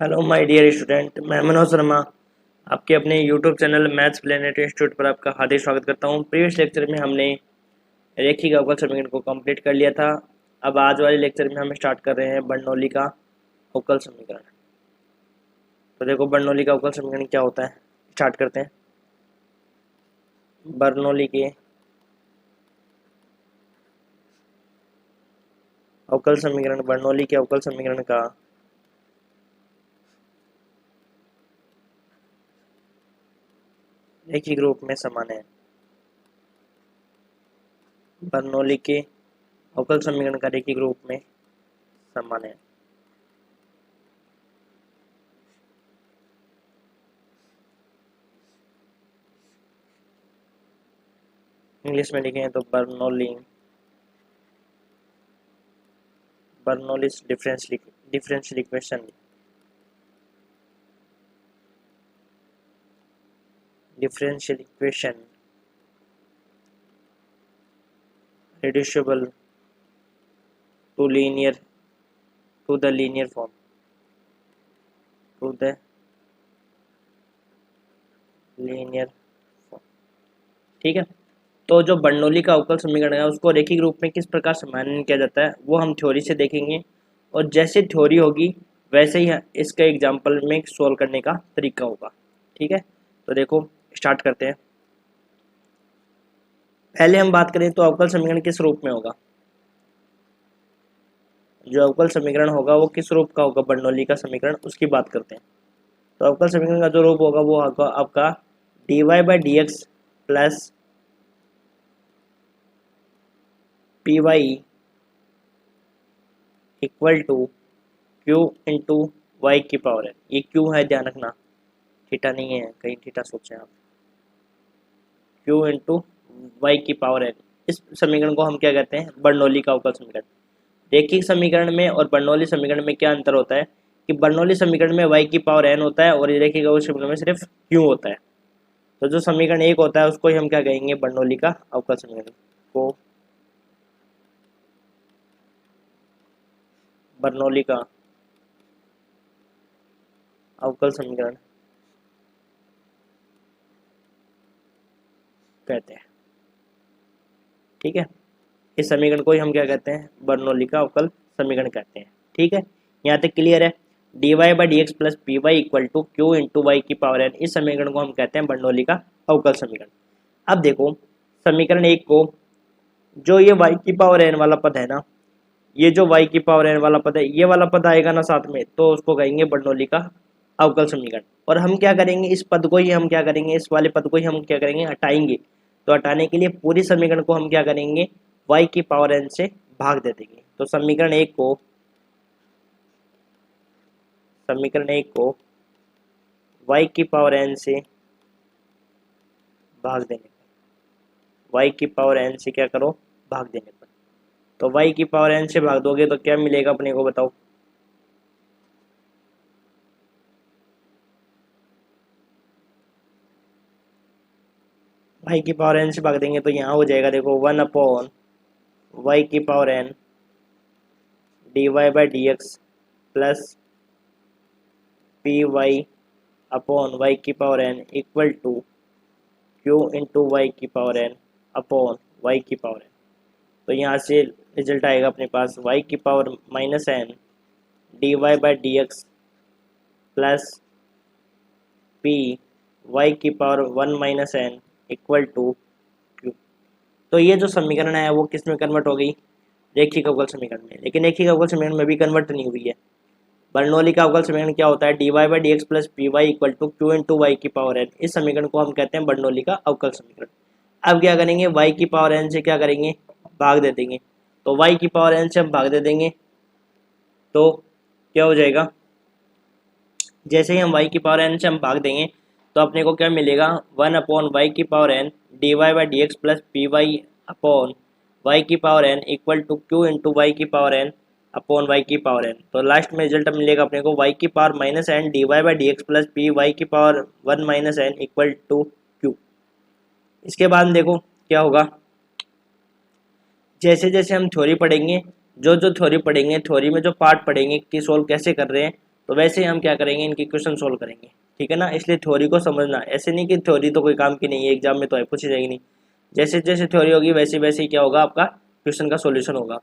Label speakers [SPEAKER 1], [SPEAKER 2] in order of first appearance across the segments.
[SPEAKER 1] Hello my dear student, मैं मनोज शर्मा आपके अपने YouTube channel maths planet institute पर आपका हार्दिक स्वागत करता हूं। प्रीवियस लेक्चर में हमने रेखिक अवकल समीकरण को कंप्लीट कर लिया था। अब आज वाले लेक्चर में हम स्टार्ट कर रहे हैं बर्नौली का अवकल समीकरण। तो देखो बर्नौली का अवकल समीकरण क्या होता है, स्टार्ट करते हैं। बर्नौली के अवकल समीकरण, बर्नौली के अवकल समीकरण का रेखिक रूप में समान है। बर्नौली के अवकल समीकरण का रेखिक रूप में समान है। इंग्लिश में लिखें तो बर्नौली's differential equation reducible to the linear form ठीक है। तो जो बर्नौली का अवकल समीकरण है उसको रेखिक रूप में किस प्रकार समाधान किया जाता है वो हम थ्योरी से देखेंगे, और जैसे थ्योरी होगी वैसे ही इसके एग्जाम्पल में सोल्व करने का तरीका होगा। ठीक है, तो देखो स्टार्ट करते हैं। पहले हम बात करें तो अवकल समीकरण किस रूप में होगा। जो अवकल समीकरण होगा वो किस रूप का होगा, बर्नौली का समीकरण, उसकी बात करते हैं। तो अवकल समीकरण का जो रूप होगा वो होगा आपका dy/dx plus P y equal to Q into Y की पावर है। ये क्यू है, ध्यान रखना, थीटा नहीं है, कहीं थीटा सोचे आप। क्यू इंटू वाई की पावर है। इस समीकरण को हम क्या कहते हैं, बर्नौली का अवकल समीकरण। रेखिक समीकरण में और बर्नौली समीकरण में क्या अंतर होता है कि बर्नौली समीकरण में वाई की पावर एन होता है और रेखिक अवकल समीकरण में सिर्फ क्यू होता है। तो जो समीकरण एक होता है उसको ही हम क्या कहेंगे, बर्नौली का अवकल समीकरण को बर्नौली का अवकल समीकरण कहते हैं। ठीक है, इस समीकरण को ही हम क्या कहते हैं, बर्नौली का अवकल समीकरण कहते हैं। ठीक है, यहाँ तक क्लियर है। dy/dx plus P y equal to Q into Y की पावर एन, इस समीकरण को हम कहते हैं बर्नौली का अवकल समीकरण। अब देखो समीकरण एक को, जो ये y की पावर n वाला पद है ना, ये जो y की पावर n वाला पद है, ये वाला पद आएगा ना साथ में, तो उसको कहेंगे बर्नौली का अवकल समीकरण। और हम क्या करेंगे, इस पद को ही हम क्या करेंगे, इस वाले पद को ही हम क्या करेंगे, हटाएंगे। तो हटाने के लिए पूरी समीकरण को हम क्या करेंगे, y की पावर n से भाग दे देंगे। तो समीकरण एक को y की पावर n से भाग देने पर, y की पावर n से क्या करो, भाग देने पर, तो y की पावर n से भाग दोगे तो क्या मिलेगा अपने को, बताओ। y की पावर n से भाग देंगे तो यहाँ हो जाएगा, देखो 1/y की power n dy/dx plus P Y upon Y की power n equal to Q into Y की पावर n अपॉन वाई की पावर n। तो यहाँ से रिजल्ट आएगा अपने पास y की power -n dy/dx plus P Y की power 1 - n equal to Q. तो ये जो समीकरण है वो किस में कन्वर्ट हो गई, रेखिक अवकल समीकरण में। लेकिन रेखिक अवकल समीकरण में भी कन्वर्ट नहीं हुई है। बर्नौली का अवकल समीकरण क्या होता है, dy/dx plus P y equal to Q into Y की पावर n। इस समीकरण को हम कहते हैं बर्नौली का अवकल समीकरण। अब क्या करेंगे, y की पावर n से क्या करेंगे, भाग दे देंगे। तो y की पावर n से हम भाग दे देंगे तो क्या हो जाएगा, जैसे ही हम y की पावर n से हम भाग देंगे तो अपने को क्या मिलेगा, 1/y की power n dy/dx plus P Y upon Y की power n equal to Q into Y की पावर n अपॉन वाई की पावर n। तो लास्ट में रिजल्ट मिलेगा अपने को y की power -n dy/dx plus P Y की power 1 - n equal to Q. इसके बाद देखो क्या होगा, जैसे जैसे हम थ्योरी पढ़ेंगे, जो जो थ्योरी पढ़ेंगे, थ्योरी में जो पार्ट पढ़ेंगे कि सोल्व कैसे कर रहे हैं, तो वैसे ही हम क्या करेंगे, इनकी क्वेश्चन सोल्व करेंगे, ठीक है ना। इसलिए थ्योरी को समझना, ऐसे नहीं कि थ्योरी तो कोई काम की नहीं है, एग्जाम में तो है पूछी जाएगी नहीं। जैसे जैसे थ्योरी होगी वैसे वैसे ही क्या होगा, आपका क्वेश्चन का सोल्यूशन होगा।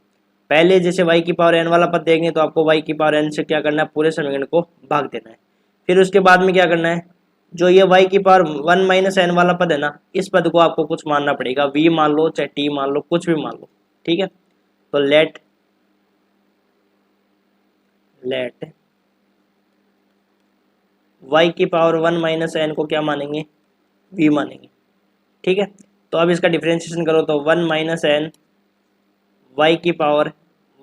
[SPEAKER 1] पहले जैसे y की पावर n वाला पद देंगे तो आपको y की पावर n से क्या करना है, पूरे समीकरण को भाग देना है। फिर उसके बाद में क्या करना है, जो ये y की पावर 1 माइनस एन वाला पद है ना, इस पद को आपको कुछ मानना पड़ेगा, v मान लो चाहे t मान लो, कुछ भी मान लो, ठीक है। तो लेट y की पावर 1 माइनस एन को क्या मानेंगे, v मानेंगे, ठीक है। तो अब इसका डिफ्रेंशिएशन करो तो 1 माइनस एन y की power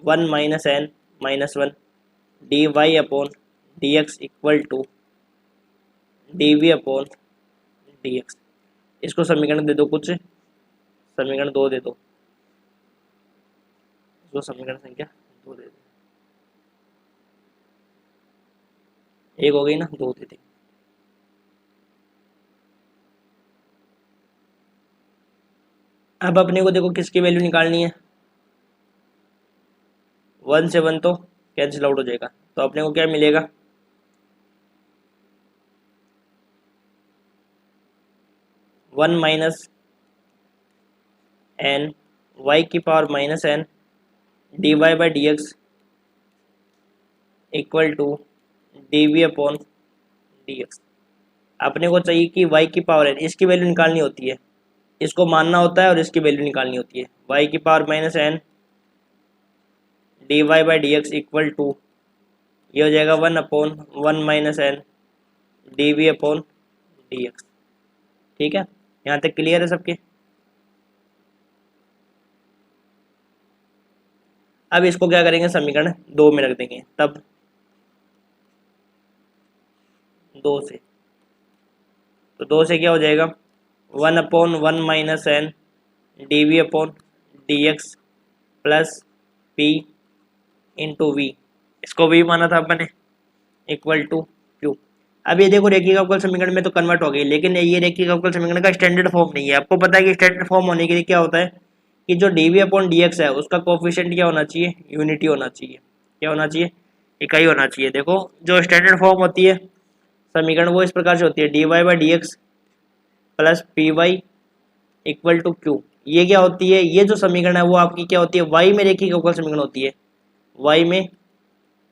[SPEAKER 1] 1 minus n minus 1 d y upon D x equal to d we upon D x. इसको समीकरण दे दो, कुछ समीकरण 2 दे दो, इसको समीकरण संख्या 2 दे दो। एक हो गई ना, 2 दे दी। अब अपने को देखो किसकी वैल्यू निकालनी है, 1 से 1 तो कैंसिल आउट हो जाएगा, तो अपने को क्या मिलेगा, 1 माइनस एन वाई की power minus n d Y by D x equal to d we upon D x. अपने को चाहिए कि y की पावर n, इसकी वैल्यू निकालनी होती है, इसको मानना होता है और इसकी वैल्यू निकालनी होती है। y की power minus n d Y by D x equal to, ये हो जाएगा 1 upon 1 minus n d we upon D x, ठीक है। यहाँ तक क्लियर है सबके। अब इसको क्या करेंगे, समीकरण 2 में रख देंगे, तब 2 से, तो 2 से क्या हो जाएगा, 1 upon 1 minus n d we upon D x plus p into v, इसको वी माना था अपने, इक्वल टू क्यू। अब ये देखो रेखीय अवकल समीकरण में तो कन्वर्ट हो गई, लेकिन ये रेखीय अवकल समीकरण का स्टैंडर्ड फॉर्म नहीं है। आपको पता है कि स्टैंडर्ड फॉर्म होने के लिए क्या होता है, कि जो d we upon D x है उसका कोफिशिएंट क्या होना चाहिए, यूनिटी होना चाहिए। क्या होना चाहिए, इकाई होना चाहिए। देखो जो स्टैंडर्ड फॉर्म होती है समीकरण वो इस प्रकार से होती है, d Y by D x plus P y equal to q. ये क्या होती है, ये जो समीकरण है वो आपकी क्या होती है, वाई में रेखीय अवकल समीकरण होती है, वाई में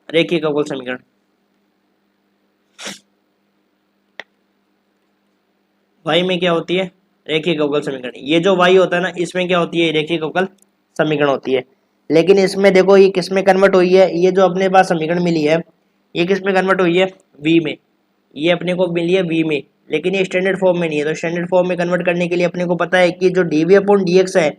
[SPEAKER 1] रेखीय अवकल समीकरण। वाई में क्या होती है, रेखीय अवकल समीकरण। ये जो वाई होता है ना, इसमें क्या होती है, रेखीय अवकल समीकरण होती है। लेकिन इसमें देखो ये किस में कन्वर्ट हुई है, ये जो अपने पास समीकरण मिली है ये किस में कन्वर्ट हुई है, वी में। ये अपने को मिली है वी में, लेकिन ये स्टैंडर्ड फॉर्म में नहीं है। तो स्टैंडर्ड फॉर्म में कन्वर्ट करने के लिए अपने को पता है कि जो d we upon D x है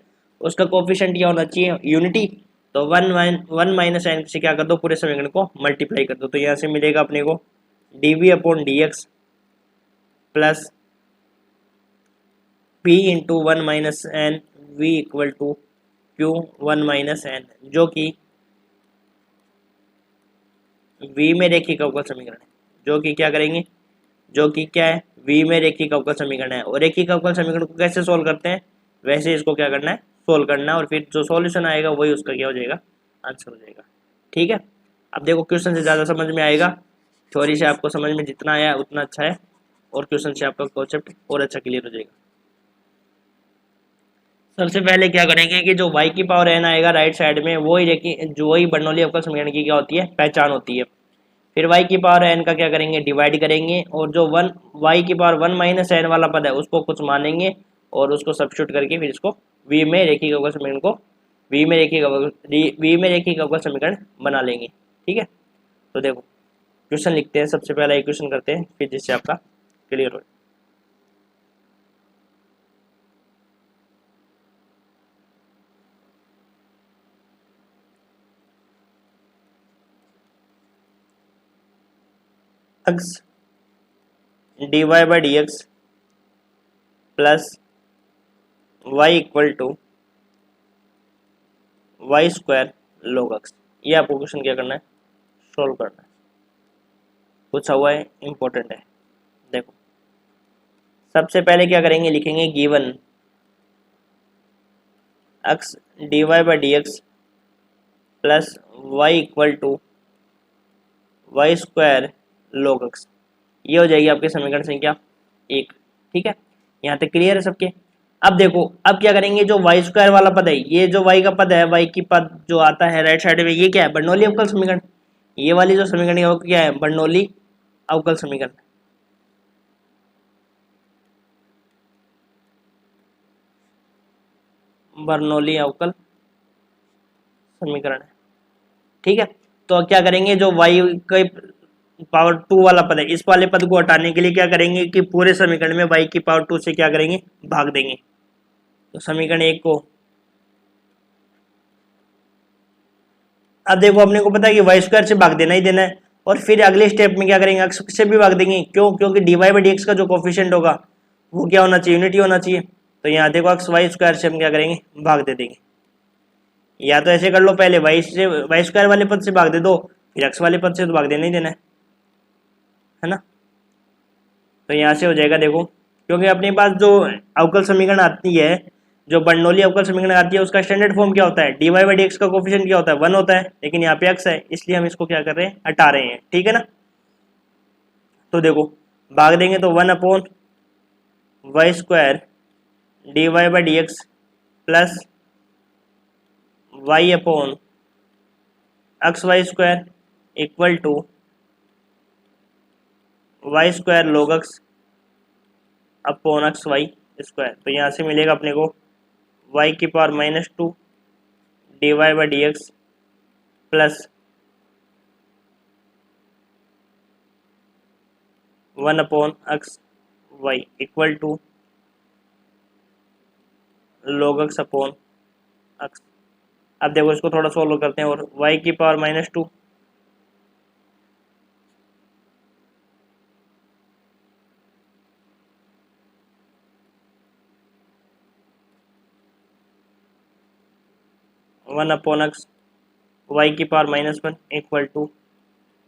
[SPEAKER 1] उसका कोफिशिएंट क्या होना चाहिए, यूनिटी। तो 1 माइनस एन से क्या कर दो, पूरे समीकरण को मल्टीप्लाई कर दो, तो यहाँ से मिलेगा अपने को d we upon D x plus p into 1 minus n v equal to q 1 minus n, जो कि v में रेखीय अवकल समीकरण है, जो कि क्या करेंगे, जो कि क्या है, v में रेखीय अवकल समीकरण है। और रेखीय अवकल समीकरण को कैसे सोल्व करते हैं, वैसे इसको क्या करना है, सोल्व करना है, और फिर जो सॉल्यूशन आएगा वही उसका क्या हो जाएगा, आंसर हो जाएगा, ठीक है। अब देखो क्वेश्चन से ज़्यादा समझ में आएगा, थ्योरी से आपको समझ में जितना आया उतना अच्छा है, और क्वेश्चन से आपका कॉन्सेप्ट और अच्छा क्लियर हो जाएगा। सबसे पहले क्या करेंगे कि जो y की पावर n आएगा राइट साइड में, वही रेखी जो वही बर्नौली अवकल समीकरण की क्या होती है, पहचान होती है। फिर y की पावर n का क्या करेंगे, डिवाइड करेंगे, और जो y की पावर 1 माइनस एन वाला पद है उसको कुछ मानेंगे, और उसको सब्स्टिट्यूट करके फिर इसको v में रेखीय अवकल समीकरण को v में रेखीय अवकल समीकरण बना लेंगे, ठीक है। तो देखो क्वेश्चन लिखते हैं, सबसे पहला एक क्वेश्चन करते हैं, फिर जिससे आपका क्लियर हो। X d Y by D x plus y equal to y square log x, ये आपको क्वेश्चन क्या करना है, सोल्व करना है। पूछा हुआ है, इंपॉर्टेंट है। देखो सबसे पहले क्या करेंगे, लिखेंगे given x d Y by D x plus y equal to y square log x, ये हो जाएगी आपकी समीकरण संख्या 1। ठीक है, यहाँ तक क्लियर है सबके। अब देखो, अब क्या करेंगे, जो वाई स्क्वायर वाला पद है, ये जो वाई का पद है, वाई की पद जो आता है राइट साइड में, ये क्या है, बर्नौली अवकल समीकरण। ये वाली जो समीकरण है वो क्या है, बर्नौली अवकल समीकरण। बर्नौली अवकल समीकरण है। ठीक है, तो क्या करेंगे, जो वाई के पावर 2 वाला पद है, इस वाले पद को हटाने के लिए क्या करेंगे कि पूरे समीकरण में वाई की पावर 2 से क्या करेंगे, भाग देंगे। तो समीकरण 1 को, अब देखो अपने को पता है कि वाई स्क्वायर से भाग देना ही देना है, और फिर अगले स्टेप में क्या करेंगे, एक्स से भी भाग देंगे। क्यों, क्योंकि d Y by D x का जो कोफिशिएंट होगा वो क्या होना चाहिए, यूनिटी होना चाहिए। तो यहाँ देखो एक्स वाई स्क्वायर से हम क्या करेंगे, भाग दे देंगे। या तो ऐसे कर लो, पहले वाई स्क्वायर वाले पद से भाग दे दो, फिर एक्स वाले पद से तो भाग देना ही देना है ना। तो यहाँ से हो जाएगा देखो, क्योंकि अपने पास जो अवकल समीकरण आती है, जो बर्नौली अवकल समीकरण आती है, उसका स्टैंडर्ड फॉर्म क्या होता है, d Y by D x का कोफिशिएंट क्या होता है, 1 होता है। लेकिन यहाँ पे एक्स है, इसलिए हम इसको क्या कर रहे हैं, हटा रहे हैं। ठीक है ना। तो देखो, भाग देंगे तो 1 upon y square d Y by D x plus y upon x y square equal to y square log x upon x y square. तो यहाँ से मिलेगा अपने को वाई की power -2 d Y by D x plus 1 upon x y equal to log x upon x. अब देखो इसको थोड़ा सोल्व करते हैं, और वाई की पावर -2 1 अपॉन एक्स वाई की power -1 equal to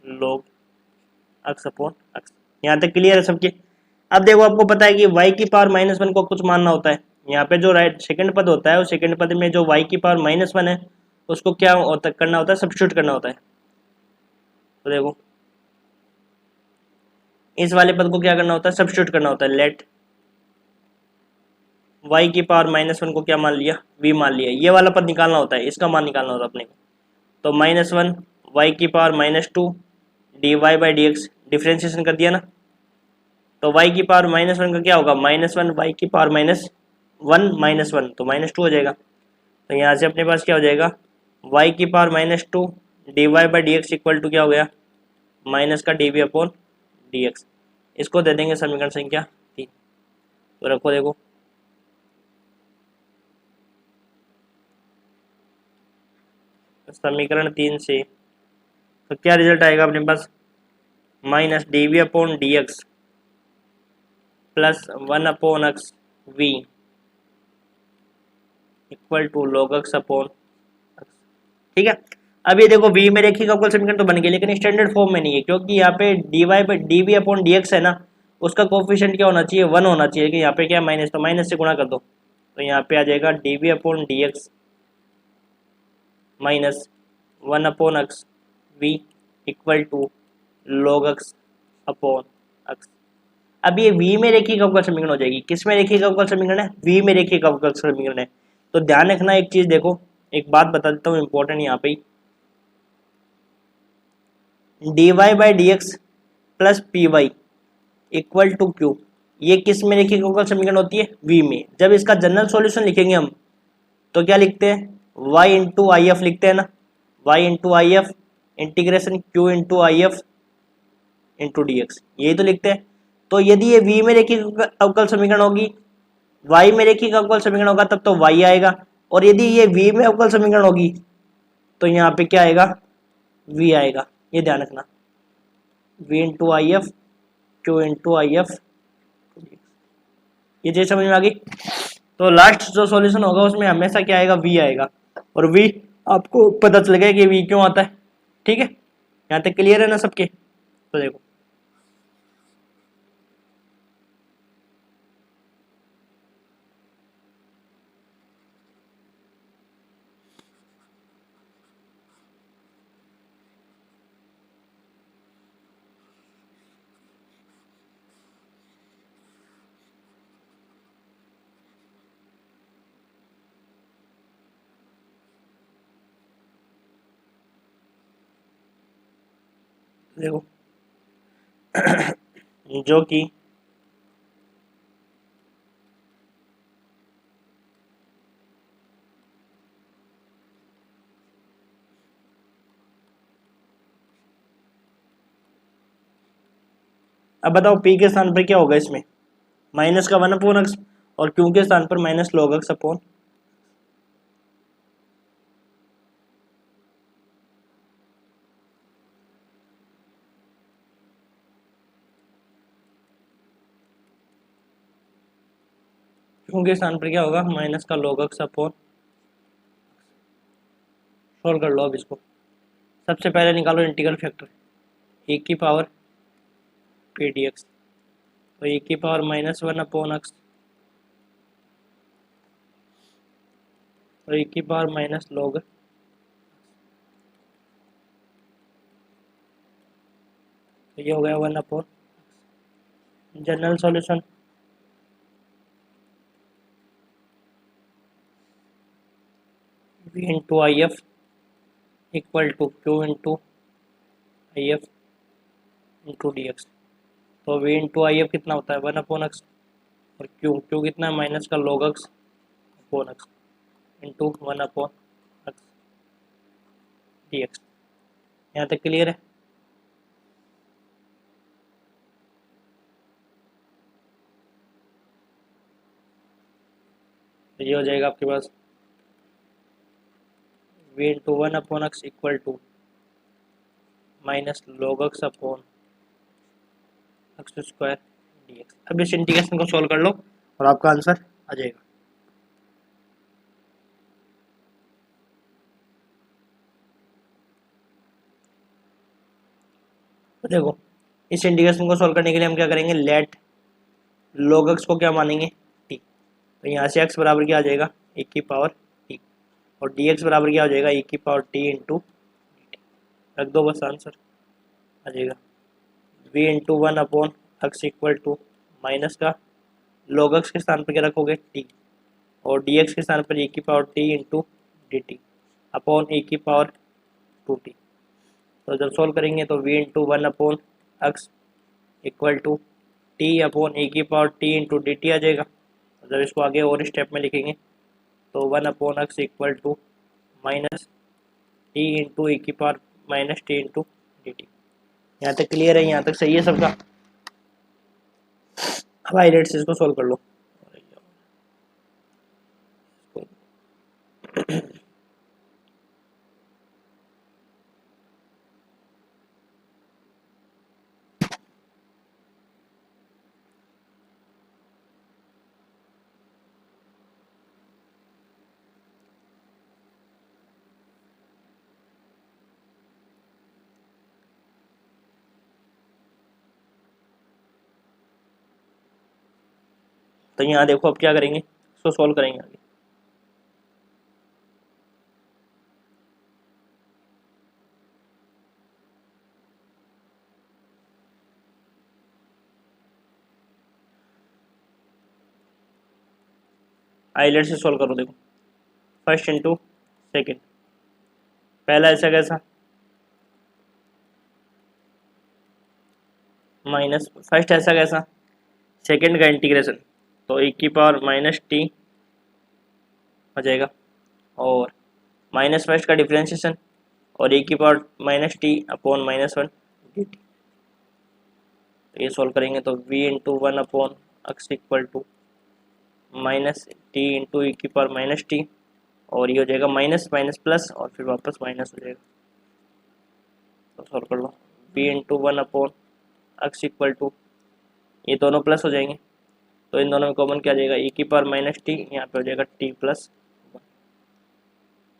[SPEAKER 1] log x upon x. यहाँ तक क्लियर है सबके। अब देखो आपको पता है कि y की पावर -1 को कुछ मानना होता है। यहाँ पे जो राइट सेकंड पद होता है, उस सेकंड पद में जो y की पावर -1 है, उसको क्या होता करना होता है, सब्स्टिट्यूट करना होता है। तो देखो इस वाले पद को क्या करना होता है, सब्स्टिट्यूट करना होता है। लेट y की पावर -1 को क्या मान लिया, v मान लिया। ये वाला पद निकालना होता है, इसका मान निकालना होता है अपने को। तो -1 y की power -2 d Y by D x, differentiation कर दिया ना। तो y की पावर -1 का क्या होगा, -1 y की पावर -1 तो -2 हो जाएगा। तो यहाँ से अपने पास क्या हो जाएगा, y की power -2 d Y by D x equal to क्या हो गया, माइनस का d we upon D x. इसको दे देंगे समीकरण संख्या 3। तो रखो देखो, समीकरण 3 से तो क्या रिजल्ट आएगा अपने पास, minus D we upon D x plus 1 upon x we equal to log x upon X. ठीक है, अब ये देखो v में रेखिक अवकल समीकरण तो बन गया, लेकिन स्टैंडर्ड फॉर्म में नहीं है, क्योंकि यहाँ पे d Y by d we upon D x है ना, उसका कोफिशिएंट क्या होना चाहिए, 1 होना चाहिए। कि यहाँ पे क्या माइनस, तो माइनस से गुणा कर दो, तो यहाँ पे आ जाएगा d we upon D x minus 1 upon x we equal to log x upon x. अब ये v में रेखिक अवकल समीकरण हो जाएगी। किस में रेखिक अवकल समीकरण है, v में रेखिक अवकल समीकरण है। तो ध्यान रखना एक चीज, देखो एक बात बता देता हूँ इंपॉर्टेंट यहाँ पे, d Y by D x plus P y equal to q, ये किस में रेखिक अवकल समीकरण होती है, v में। जब इसका जनरल सॉल्यूशन लिखेंगे हम, तो क्या लिखते हैं, y इंटू आई एफ लिखते हैं ना, y into I F integration q into I F into d x, यही तो लिखते हैं। तो यदि ये v में रेखिक अवकल समीकरण होगी, y में रेखिक अवकल समीकरण होगा, तब तो y आएगा। और यदि ये v में अवकल समीकरण होगी, तो यहाँ पे क्या आएगा, v आएगा। ये ध्यान रखना, v into I F q into I F, ये चीज समझ में आ गई। तो लास्ट जो सॉल्यूशन होगा उसमें हमेशा क्या आएगा, v आएगा। और v आपको पता चल गया कि v क्यों आता है। ठीक है, यहाँ तक क्लियर है ना सबके। तो देखो देखो जो कि अब बताओ p के स्थान पर क्या होगा इसमें, माइनस का 1/x और q के स्थान पर minus log x upon, q के स्थान पर क्या होगा माइनस का log x अपॉन। सोल्व कर लो अब इसको। सबसे पहले निकालो इंटीग्रल फैक्टर, e की पावर p dx, तो e की पावर -1/x और e की पावर माइनस log, तो ये हो गया 1/। General solution, v into I F equal to q into I F into d x. तो v इंटू आई एफ कितना होता है 1/x और q कितना है माइनस का log x upon x into 1/x d x. यहाँ तक क्लियर है। तो ये हो जाएगा आपके पास v into 1/x equal to minus log x upon x square d x. अब इस इंटीग्रेशन को सॉल्व कर लो और आपका आंसर आ जाएगा। तो देखो इस इंटीग्रेशन को सॉल्व करने के लिए हम क्या करेंगे, लेट log x को क्या मानेंगे t, तो यहाँ से x बराबर क्या आ जाएगा e की पावर t और dx बराबर क्या हो जाएगा e की पावर t इंटू dt। रख दो बस, आंसर आ जाएगा v into 1/x equal to minus का log x के स्थान पर क्या रखोगे t और dx के स्थान पर e की power t into dt upon e की पावर 2t। तो जब सॉल्व करेंगे तो v into 1/x equal to T upon A की power T into D T आ जाएगा। जब इसको आगे और स्टेप में लिखेंगे तो 1/x equal to minus T into A की power minus T into D T. यहाँ तक क्लियर है, यहाँ तक सही है सबका। अब हाईलाइट से इसको सॉल्व कर लो। तो यहाँ देखो अब क्या करेंगे, इसको सॉल्व करेंगे आगे। हाईलाइट से सॉल्व करो। देखो फर्स्ट इंटू सेकेंड, पहला ऐसा कैसा माइनस फर्स्ट ऐसा कैसा सेकेंड का इंटीग्रेशन, तो e की पावर माइनस टी हो जाएगा और माइनस फर्स्ट का डिफ्रेंशिएशन और e की power minus T upon -1 D T. तो ये सॉल्व करेंगे तो v into 1/x equal to minus T into ई की पावर माइनस टी और ये हो जाएगा माइनस माइनस प्लस और फिर वापस माइनस हो जाएगा। तो सॉल्व कर लो v into 1/x equal to, ये दोनों प्लस हो जाएंगे तो इन दोनों में कॉमन क्या आ जाएगा e की पावर माइनस टी, यहाँ पे हो जाएगा t प्लस 1।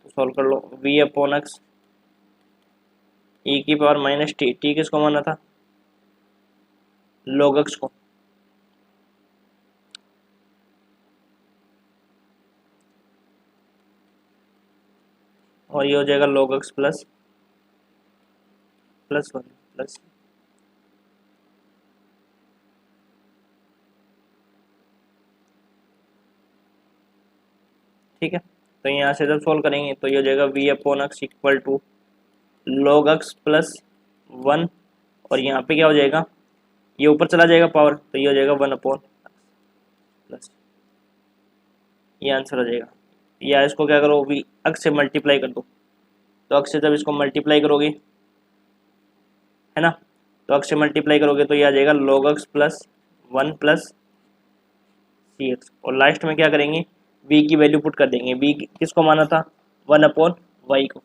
[SPEAKER 1] तो सॉल्व कर लो v अपॉन एक्स e की पावर माइनस टी, टी किसको माना था log x को, और ये हो जाएगा log x प्लस 1 प्लस। ठीक है, तो यहाँ से जब सॉल्व करेंगे तो ये हो जाएगा v upon x equal to log x plus 1 और यहाँ पे क्या हो जाएगा, ये ऊपर चला जाएगा पावर, तो ये हो जाएगा 1 प्लस, ये आंसर हो जाएगा। या इसको क्या करो, भी अक्स से मल्टीप्लाई कर दो, तो अक्स से जब इसको मल्टीप्लाई करोगे, है ना, तो अक्स से मल्टीप्लाई करोगे तो ये आ जाएगा log x plus 1 plus C x, और लास्ट में क्या करेंगे, v की वैल्यू पुट कर देंगे। v किसको माना था, 1/y को,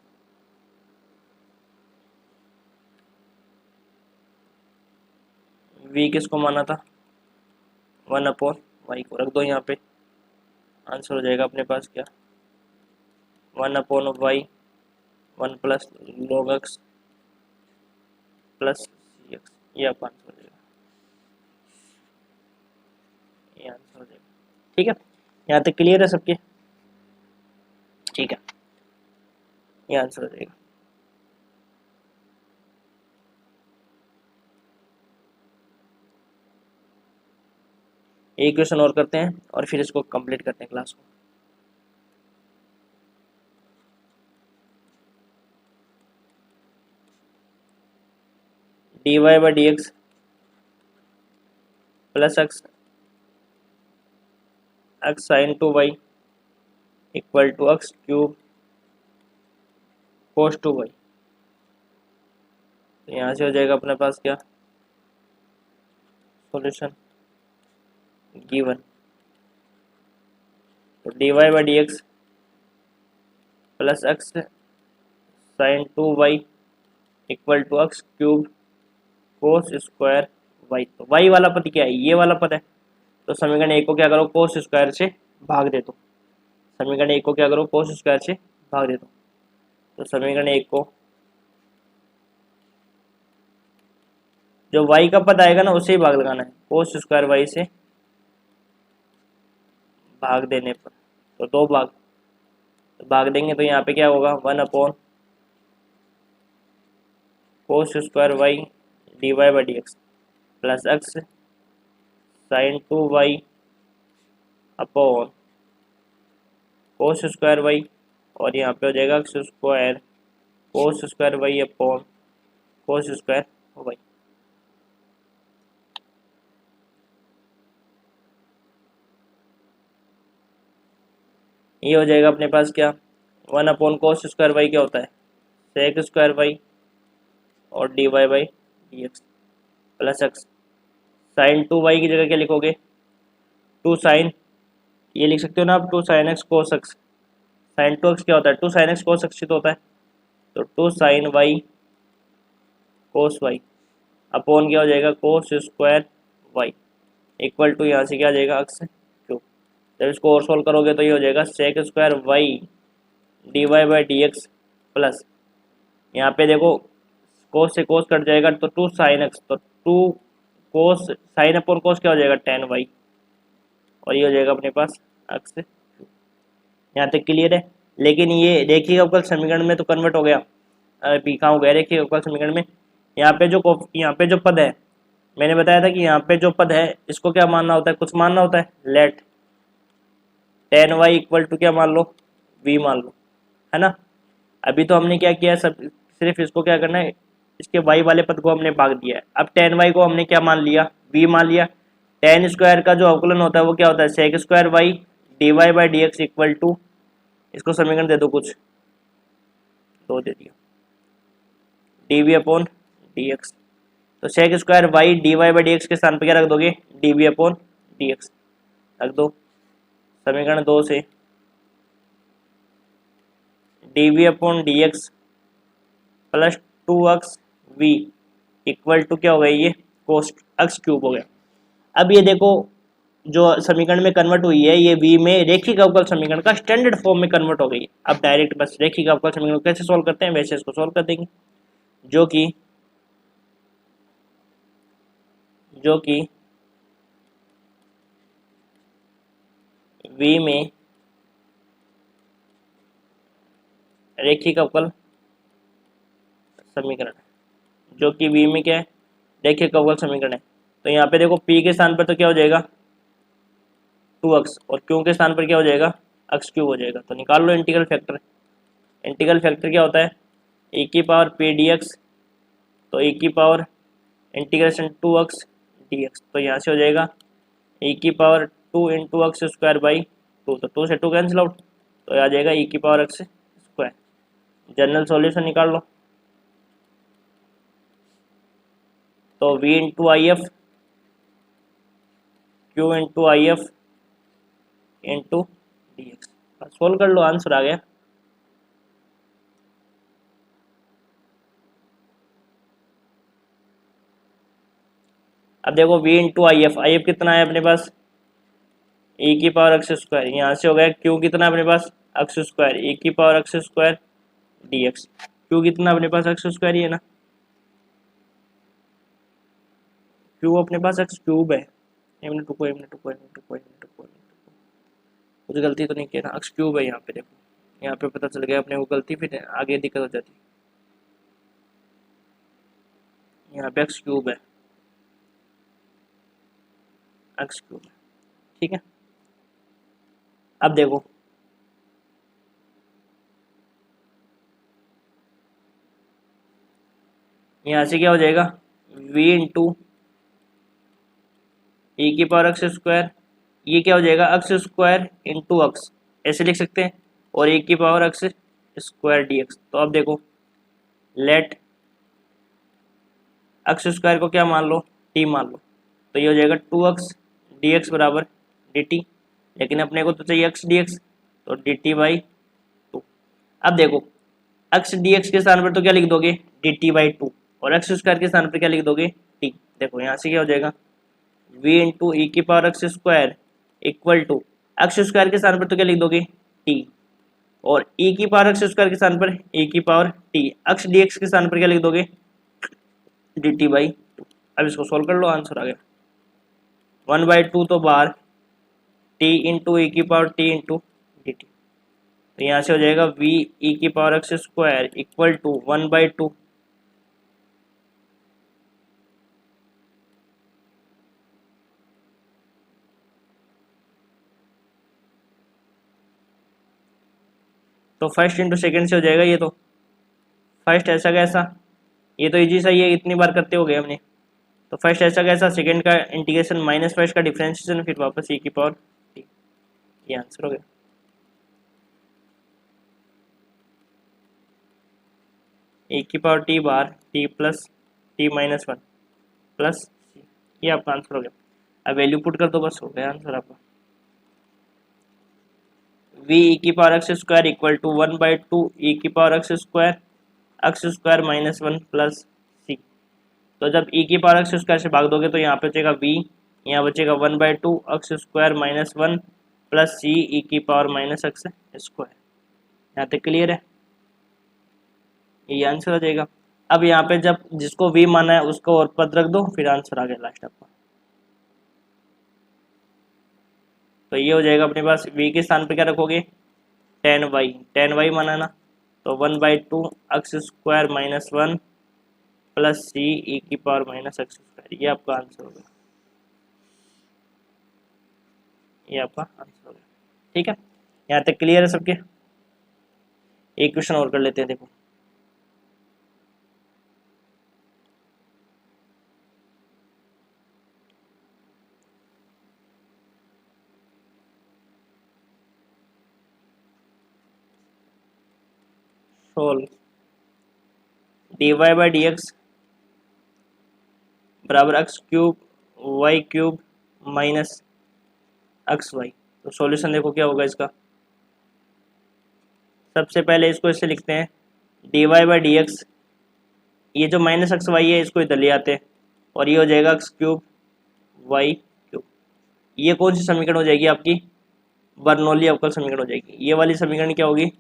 [SPEAKER 1] v किसको माना था, 1/y को, रख दो यहाँ पे, आंसर हो जाएगा अपने पास क्या, 1/y 1 plus log x plus C X, ये आपका आंसर हो जाएगा, ये आंसर हो जाएगा। ठीक है, यहाँ तक क्लियर है सबके, ठीक है, ये आंसर हो जाएगा। एक क्वेश्चन और करते हैं और फिर इसको कंप्लीट करते हैं क्लास को। dy by D x plus x x sine two y equal to x cube cos two y, तो यहाँ से हो जाएगा अपने पास क्या, सॉल्यूशन गिवन, तो dy by D x plus x sine two y equal to x cube cos square y, तो वाई वाला पद क्या है, ये वाला पद है, तो समीकरण एक को क्या करो, कोस स्क्वायर से भाग दे दो, समीकरण एक को क्या करो, कोस स्क्वायर से भाग दे दो, तो समीकरण एक को जो y का पद आएगा ना उसे ही भाग लगाना है, कोस स्क्वायर वाई से भाग देने पर, तो दो भाग, तो भाग देंगे तो यहाँ पे क्या होगा, 1 cos square Y D Y by D x plus x sine two y upon cos square y, और यहाँ पे हो जाएगा x square cos square y upon cos square y. ये हो जाएगा अपने पास क्या, 1 कोस स्क्वायर वाई क्या होता है, सेक स्क्वायर वाई और d Y by D x plus x sine two y की जगह क्या लिखोगे, टू साइन, ये लिख सकते हो ना आप, two sine x cos x, sine two x क्या होता है, two sine x cos x तो होता है, तो two sine y cos y upon क्या हो जाएगा, cos square y equal to यहाँ से क्या आ जाएगा, एक्स क्यूब, जब इसको और सोल्व करोगे तो ये हो जाएगा sec square Y D Y by D x plus, यहाँ पे देखो कोस से कोस कट जाएगा तो टू साइन एक्स, तो two cos sine upon cos क्या हो जाएगा, टेन वाई, और ये हो जाएगा अपने पास एक्स। यहाँ तक क्लियर है, लेकिन ये रेखीय अवकल समीकरण में तो कन्वर्ट हो गया, अभी कहाँ हो गया रेखीय अवकल समीकरण में, यहाँ पे जो पद है, मैंने बताया था कि यहाँ पे जो पद है इसको क्या मानना होता है, कुछ मानना होता है, let tan y equal to क्या मान लो, वी मान लो, है ना। अभी तो हमने क्या किया, सब सिर्फ इसको क्या करना है, इसके वाई वाले पद को हमने भाग दिया है, अब टेन वाई को हमने क्या मान लिया, वी मान लिया, टेन स्क्वायर का जो अवकलन होता है वो क्या होता है, sec square Y D Y by D x equal to, इसको समीकरण दे दो कुछ, दो दे दिया, D we upon D x, तो sec square Y D Y by D X के स्थान पर क्या रख दोगे, D we upon D X रख दो, समीकरण दो से D we upon D x plus two X we equal to क्या हो गया, ये कोस एक्स क्यूब हो गया। अब ये देखो जो समीकरण में कन्वर्ट हुई है, ये v में रेखिक अवकल समीकरण का स्टैंडर्ड फॉर्म में कन्वर्ट हो गई है। अब डायरेक्ट बस रेखिक अवकल समीकरण को कैसे सॉल्व करते हैं वैसे इसको सॉल्व कर देंगे, जो कि v में रेखिक अवकल समीकरण, जो कि v में क्या है, रेखिक अवकल समीकरण है। तो यहाँ पे देखो p के स्थान पर तो क्या हो जाएगा 2x, और q के स्थान पर क्या हो जाएगा x क्यूब हो जाएगा। तो निकाल लो इंटीग्रल फैक्टर, इंटीग्रल फैक्टर क्या होता है, e की पावर p dx, तो e की पावर इंटीग्रेशन 2x dx, तो यहाँ से हो जाएगा e की power 2 into x square by 2, तो 2 से 2 कैंसिल आउट, तो आ जाएगा e की power x square. General solution निकाल लो, तो v into I F Q into I F into d x, solve कर लो, आंसर आ गया। अब देखो v इंटू आई एफ कितना है अपने पास, e की पावर एक्स स्क्वायर, यहाँ से हो गया q कितना अपने पास एक्स स्क्वायर, e की power x square d x, q कितना अपने पास एक्स स्क्वायर ही है ना, q अपने पास एक्स क्यूब है, कुछ गलती तो नहीं किया ना, एक्स क्यूब है यहाँ पे, देखो यहाँ पे पता चल गया अपने को गलती, फिर आगे दिक्कत हो जाती, यहाँ पे एक्स क्यूब है, एक्स क्यूब है, ठीक है। अब देखो यहाँ से क्या हो जाएगा, v इंटू e की पावर एक्स स्क्वायर, ये क्या हो जाएगा एक्स स्क्वायर इंटू एक्स, ऐसे लिख सकते हैं, और e की power x square d x. तो अब देखो लेट एक्स स्क्वायर को क्या मान लो, t मान लो, तो ये हो जाएगा 2x dx बराबर dt, लेकिन अपने को तो चाहिए x dx, तो dt बाई 2। अब देखो x dx के स्थान पर तो क्या लिख दोगे dt बाई 2, और एक्स स्क्वायर के स्थान पर क्या लिख दोगे t। देखो यहाँ से क्या हो जाएगा v इंटू ई की power x square equal to, x square के स्थान पर तो क्या लिख दोगे t, और e की पावर एक्स स्क्वायर के स्थान पर e की पावर t, x dx के स्थान पर क्या लिख दोगे dt बाई 2। अब इसको सोल्व कर लो, आंसर आ गया 1/2 तो बाहर, t इंटू ई की power t into D T, तो यहाँ से हो जाएगा v e की power x square equal to 1/2 तो फर्स्ट इंटू सेकेंड से हो जाएगा, ये तो फर्स्ट ऐसा कैसा, ये तो इजी सा ही है, इतनी बार करते हो गए हमने, तो फर्स्ट ऐसा कैसा, सेकेंड का इंटीग्रेशन माइनस फर्स्ट का डिफरेंशिएशन, फिर वापस e की पावर t, ये आंसर हो गया। e की पावर t बार t plus t minus 1 plus c, ये आपका आंसर हो गया। अब वैल्यू पुट कर दो, बस हो गया आंसर आपका। v e की power x square equal to 1/2 e की power x square minus 1 plus C, तो जब e की पावर एक्स स्क्वायर से भाग दोगे तो यहाँ पे बचेगा v, यहाँ बचेगा 1/2 x square minus 1 plus C E की पावर माइनस एक्स स्क्वायर। यहाँ तक क्लियर है, ये आंसर हो जाएगा। अब यहाँ पे जब जिसको v माना है उसको और पद रख दो, फिर आंसर आ गया लास्ट आपका। तो ये हो जाएगा अपने पास, v के स्थान पे क्या रखोगे 10y माना ना, तो 1/2 x square minus 1 plus C E की पावर माइनस एक्स स्क्वायर, ये आपका आंसर होगा, ये आपका आंसर होगा, ठीक है। यहाँ तक क्लियर है सबके। एक क्वेश्चन और कर लेते हैं, देखो solve dy by D X बराबर X cube Y cube minus X Y, तो सॉल्यूशन देखो क्या होगा इसका। सबसे पहले इसको ऐसे लिखते हैं dy बाई डी एक्स, ये जो माइनस एक्स वाई है इसको इधर ले आते हैं, और ये हो जाएगा एक्स क्यूब वाई क्यूब। ये कौन सी समीकरण हो जाएगी आपकी, बर्नौली अवकल समीकरण हो जाएगी। ये वाली समीकरण क्या होगी,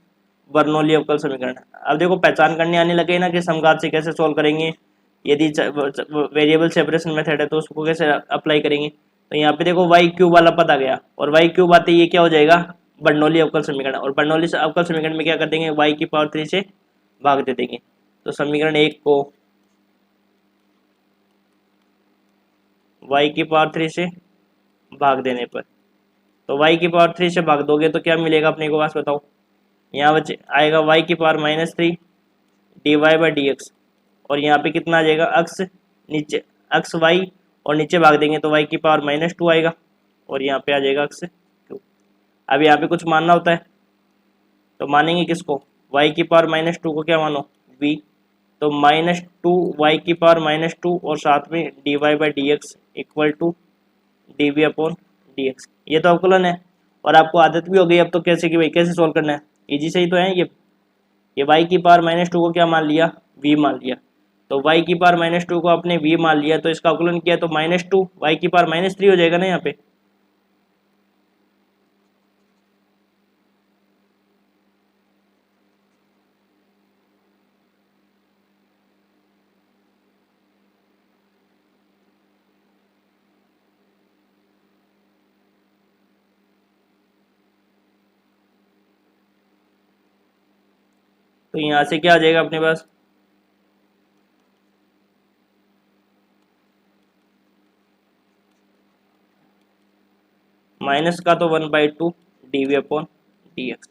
[SPEAKER 1] बर्नौली अवकल समीकरण। अब देखो पहचान करने आने लगे ना कि समघात से कैसे सोल्व करेंगे, यदि वेरिएबल सेपरेशन मेथड है तो उसको कैसे अप्लाई करेंगे। तो यहाँ पे देखो वाई क्यूब वाला पद आ गया, और वाई क्यूब आते ये क्या हो जाएगा बर्नौली अवकल समीकरण, और बर्नौली अवकल समीकरण में क्या कर देंगे वाई की पावर 3 से भाग दे देंगे। तो समीकरण 1 को y की पावर 3 से भाग देने पर, तो y की पावर 3 से भाग दोगे तो क्या मिलेगा अपने को, पास बताओ। यहाँ बचे आएगा y की power -3 dy by D x, और यहाँ पे कितना आ जाएगा एक्स नीचे अक्स वाई और नीचे भाग देंगे तो वाई की पावर -2 आएगा और यहाँ पे आ जाएगा अक्स क्यू। अब यहाँ पे कुछ मानना होता है तो मानेंगे किसको, वाई की पावर -2 को क्या मानो, वी। तो -2 वाई की पावर -2 और साथ में d Y by D x equal to d we upon D x. ये तो अवकलन है और आपको आदत भी हो गई अब तो कैसे कि भाई कैसे सोल्व करना है, इजी से ही तो है ये वाई की पावर -2 को क्या मान लिया, वी मान लिया। तो वाई की पावर -2 को आपने वी मान लिया तो इसका अवकलन किया तो -2 वाई की पावर -3 हो जाएगा ना यहाँ पे। तो यहाँ से क्या आ जाएगा अपने पास, माइनस का तो 1/2 d we upon D x.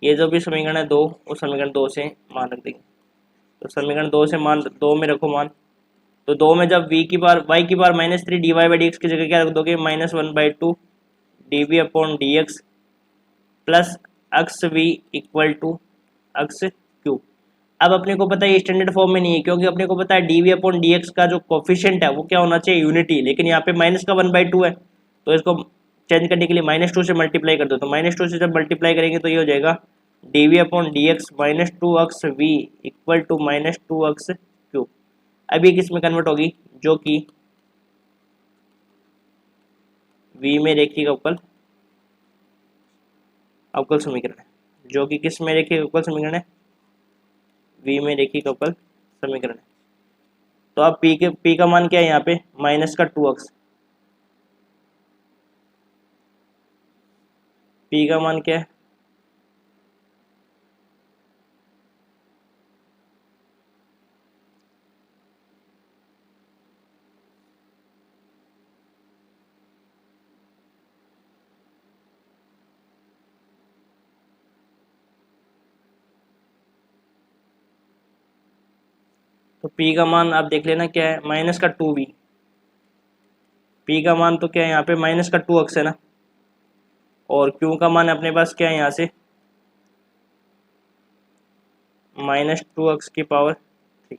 [SPEAKER 1] ये जो भी समीकरण है 2, उस समीकरण 2 से मान रख देंगे। तो समीकरण 2 से मान 2 में रखो मान, तो 2 में जब वी की बार वाई की बार -3 d Y by D x की जगह क्या रख दोगे, -1/2 d we upon D x plus x v equal to x q. अब अपने को पता है स्टैंडर्ड फॉर्म में नहीं है क्योंकि अपने को पता है d we upon D x का जो कोफिशिएंट है वो क्या होना चाहिए, यूनिटी, लेकिन यहाँ पे माइनस का 1/2 है तो इसको चेंज करने के लिए -2 से मल्टीप्लाई कर दो। तो -2 से जब मल्टीप्लाई करेंगे तो ये हो जाएगा d we upon D x -2 x v equal to -2 x q. अब ये किस में कन्वर्ट होगी, जो कि वी में रेखिक अवकल समीकरण है, जो कि किस में रेखिक अवकल समीकरण है, वी में रेखिक अवकल समीकरण है। तो अब पी का मान क्या है यहाँ पे, माइनस का 2 अक्स, पी का मान क्या है, तो पी का मान आप देख लेना क्या है, माइनस का 2 वी। पी का मान तो क्या है यहाँ पे, माइनस का 2 अक्स है ना, और क्यू का मान अपने पास क्या है यहाँ से, -2 अक्स की पावर 3।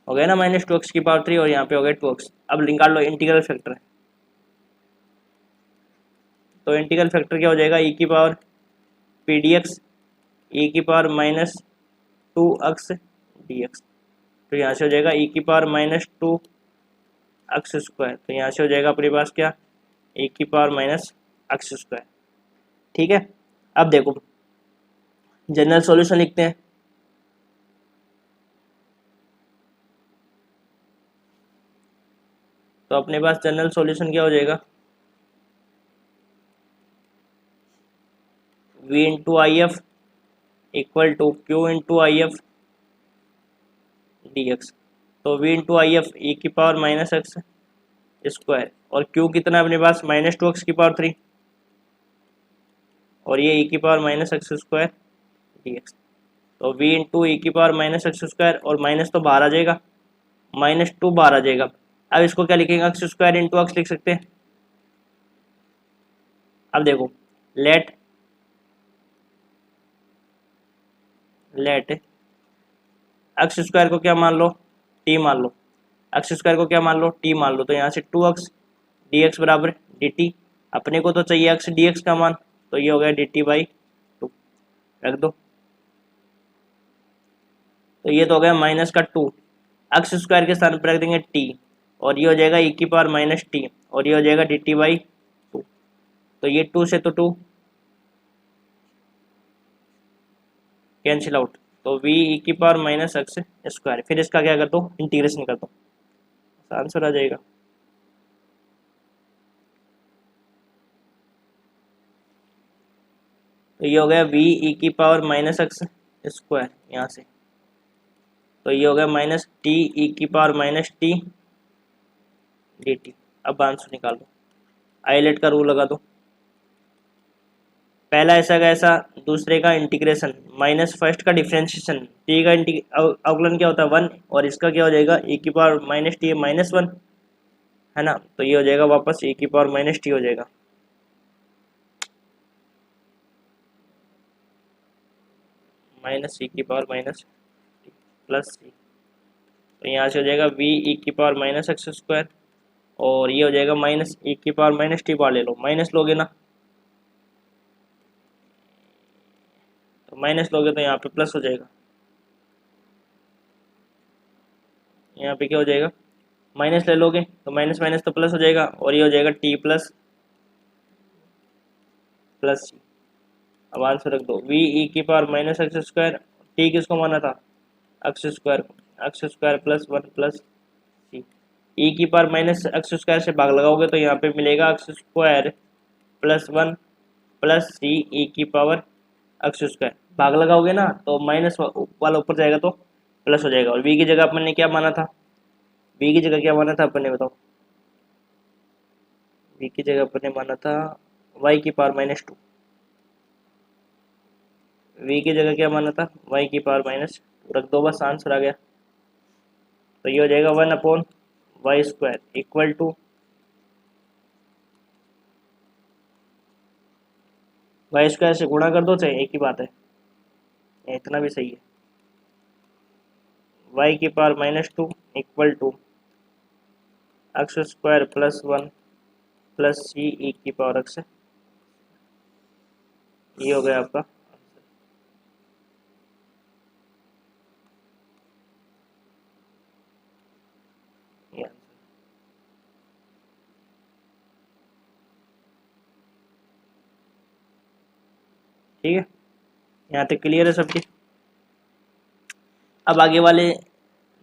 [SPEAKER 1] हो गया ना -2 अक्स की पावर 3 और यहाँ पे हो गया 2 अक्स। अब निकाल लो इंटीग्रल फैक्टर। तो इंटीग्रल फैक्टर क्या हो जाएगा, ई की पावर पी डी एक्स ई की पावर -2 अक्स डी एक्स। तो यहाँ से हो जाएगा ई की पावर -2 अक्स स्क्वायर। तो यहाँ से हो जाएगा अपने पास क्या, ए की पावर माइनस अक्स स्क्वायर। ठीक है, अब देखो जनरल सॉल्यूशन लिखते हैं। तो अपने पास जनरल सॉल्यूशन क्या हो जाएगा, v into I F equal to Q into I F d x. तो v into I F e की पावर माइनस एक्स स्क्वायर और q कितना है अपने पास, -2 अक्स की पावर 3 और ये e की power minus x square d x. तो v इंटू ई की पावर माइनस एक्स स्क्वायर और माइनस तो बाहर आ जाएगा, -2 बाहर आ जाएगा। अब इसको क्या लिखेंगे, एक्स स्क्वायर इंटू एक्स लिख सकते हैं। अब देखो लेट एक्स स्क्वायर को क्या मान लो, टी मान लो, एक्स स्क्वायर को क्या मान लो, टी मान लो। तो यहाँ से 2 एक्स डी एक्स बराबर डी टी। अपने को तो चाहिए एक्स डी एक्स का मान, तो ये हो गया डी टी बाई 2, रख दो। तो ये तो हो गया माइनस का 2, एक्स स्क्वायर के स्थान पर रख देंगे टी और ये हो जाएगा ई की पावर माइनस टी और ये हो जाएगा डी टी बाई 2। तो ये 2 से तो 2 कैंसिल आउट, तो v ई की पावर माइनस एक्स स्क्वायर। फिर इसका क्या कर दो, इंटीग्रेशन कर दो, आंसर आ जाएगा। तो ये हो गया v ई की पावर माइनस एक्स स्क्वायर यहाँ से। तो ये हो गया माइनस टी ई की power minus T D T. अब आंसर निकाल दो, आइलेट का रूल लगा दो। पहला ऐसा का ऐसा, दूसरे का इंटीग्रेशन माइनस फर्स्ट का डिफ्रेंशिएशन, टी का अवकलन क्या होता है 1, और इसका क्या हो जाएगा e की पावर माइनस टी -1, है ना। तो ये हो जाएगा वापस e की पावर माइनस टी हो जाएगा, माइनस e की पावर माइनस प्लस सी। तो यहाँ से हो जाएगा v e की पावर माइनस एक्स स्क्वायर, और ये हो जाएगा माइनस e की पावर माइनस टी पावर ले लो, माइनस लोगे ना, तो माइनस लोगे तो यहाँ पे प्लस हो जाएगा, यहाँ पे क्या हो जाएगा माइनस ले लोगे तो माइनस माइनस तो प्लस हो जाएगा, और ये हो जाएगा टी प्लस प्लस सी। अब आंसर रख दो, v e की power minus x square, T किसको माना था एक्स स्क्वायर को, एक्स स्क्वायर प्लस 1 प्लस सी। e की पावर माइनस एक्स स्क्वायर से भाग लगाओगे तो यहाँ पे मिलेगा एक्स स्क्वायर प्लस 1 प्लस सी e की पावर एक्स स्क्वायर, भाग लगाओगे ना तो माइनस वाला ऊपर जाएगा तो प्लस हो जाएगा। और v की जगह अपन ने क्या माना था, v की जगह क्या माना था अपन ने बताओ, v की जगह अपन ने माना था y की पावर -2, v की जगह क्या माना था y की पावर -2, रख दो बस, आंसर आ गया। तो ये हो जाएगा 1/y² इक्वल टू y² से गुणा कर दो, चाहे एक ही बात है, इतना भी सही है। y की power -2 equal to x square plus 1 plus C E की पावर एक्स, ये हो गया आपका। ठीक है, यहाँ तक क्लियर है सबकी। अब आगे वाले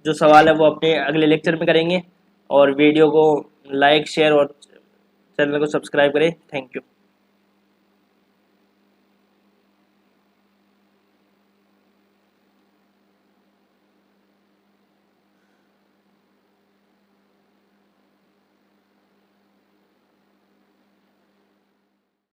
[SPEAKER 1] जो सवाल है वो अपने अगले लेक्चर में करेंगे, और वीडियो को लाइक शेयर और चैनल को सब्सक्राइब करें। Thank you.